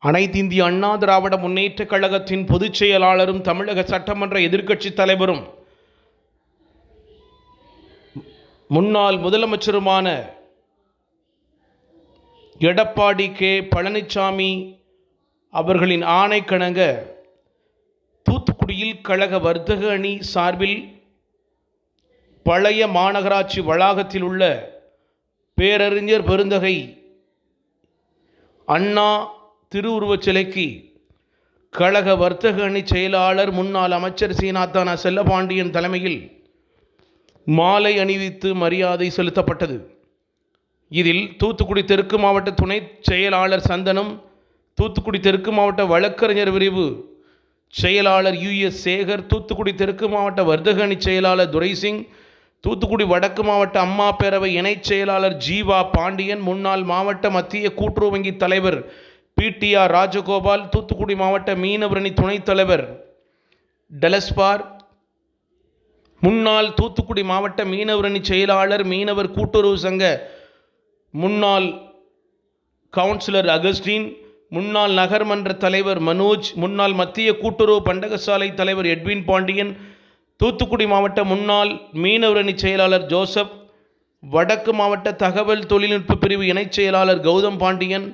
அனைத்திந்திய அண்ணா திராவிட முன்னேற்றக் கழகத்தின் பொதுச் செயலாளரும் தமிழக சட்டமன்ற எதிர்க்கட்சித் தலைவரும் முன்னாள் முதலமைச்சருமான எடப்பாடி கே பழனிசாமி அவர்களின் ஆணைக்கிணங்க தூத்துக்குடியில் கழக வர்த்தக அணி சார்பில் பழைய மாநகராட்சி வளாகத்தில் உள்ள பேரறிஞர் பெருந்தகை அண்ணா திருவுருவச் சிலைக்கு கழக வர்த்தக அணி செயலாளர் முன்னாள் அமைச்சர் சீனாத்தானா செல்லபாண்டியன் தலைமையில் மாலை அணிவித்து மரியாதை செலுத்தப்பட்டது. இதில் தூத்துக்குடி தெற்கு மாவட்ட துணை செயலாளர் சந்தனம், தூத்துக்குடி தெற்கு மாவட்ட வழக்கறிஞர் பிரிவு செயலாளர் யுஎஸ் சேகர், தூத்துக்குடி தெற்கு மாவட்ட வர்த்தக அணி செயலாளர் துரைசிங், தூத்துக்குடி வடக்கு மாவட்ட அம்மா பேரவை இணைச் செயலாளர் ஜீவா பாண்டியன், முன்னாள் மாவட்ட மத்திய கூட்டுறவு வங்கி தலைவர் பிடிஆர் ராஜகோபால், தூத்துக்குடி மாவட்ட மீனவரணி துணைத் தலைவர் டெலஸ்பார், முன்னாள் தூத்துக்குடி மாவட்ட மீனவரணி செயலாளர் மீனவர் கூட்டுறவு சங்க முன்னாள் கவுன்சிலர் அகஸ்டின், முன்னாள் நகர்மன்ற தலைவர் மனோஜ், முன்னாள் மத்திய கூட்டுறவு பண்டகசாலை தலைவர் எட்வின் பாண்டியன், தூத்துக்குடி மாவட்ட முன்னாள் மீனவரணி செயலாளர் ஜோசப், வடக்கு மாவட்ட தகவல் தொழில்நுட்ப பிரிவு இணைச் செயலாளர் கௌதம் பாண்டியன்,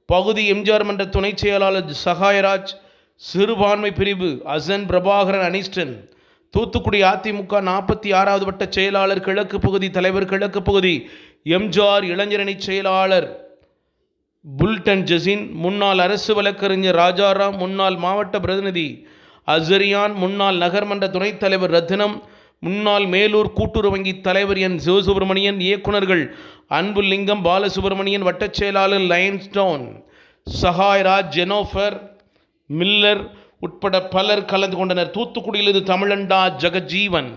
பகுதி எம்ஜிஆர் மன்ற துணை செயலாளர் சகாயராஜ், சிறுபான்மை பிரிவு அசன் பிரபாகரன் அனிஸ்டன், தூத்துக்குடி அதிமுக 46வது வட்ட செயலாளர் கிழக்கு பகுதி தலைவர் கிழக்கு பகுதி எம்ஜிஆர் இளைஞரணி செயலாளர் புல்டன் ஜசின், முன்னாள் அரசு வழக்கறிஞர் ராஜாராம், முன்னாள் மாவட்ட பிரதிநிதி அசரியான், முன்னாள் நகர்மன்ற துணைத் தலைவர் ரத்தினம், முன்னாள் மேலூர் கூட்டுறவு வங்கி தலைவர் என் சிவசுப்பிரமணியன், இயக்குநர்கள் அன்புலிங்கம் பாலசுப்பிரமணியன், வட்டச் செயலாளர் லயன்ஸ்டோன் சகாய்ராஜ், ஜெனோஃபர் மில்லர் உட்பட பலர் கலந்து கொண்டனர். தூத்துக்குடியிலிருந்து தமிழண்டா ஜெகஜீவன்.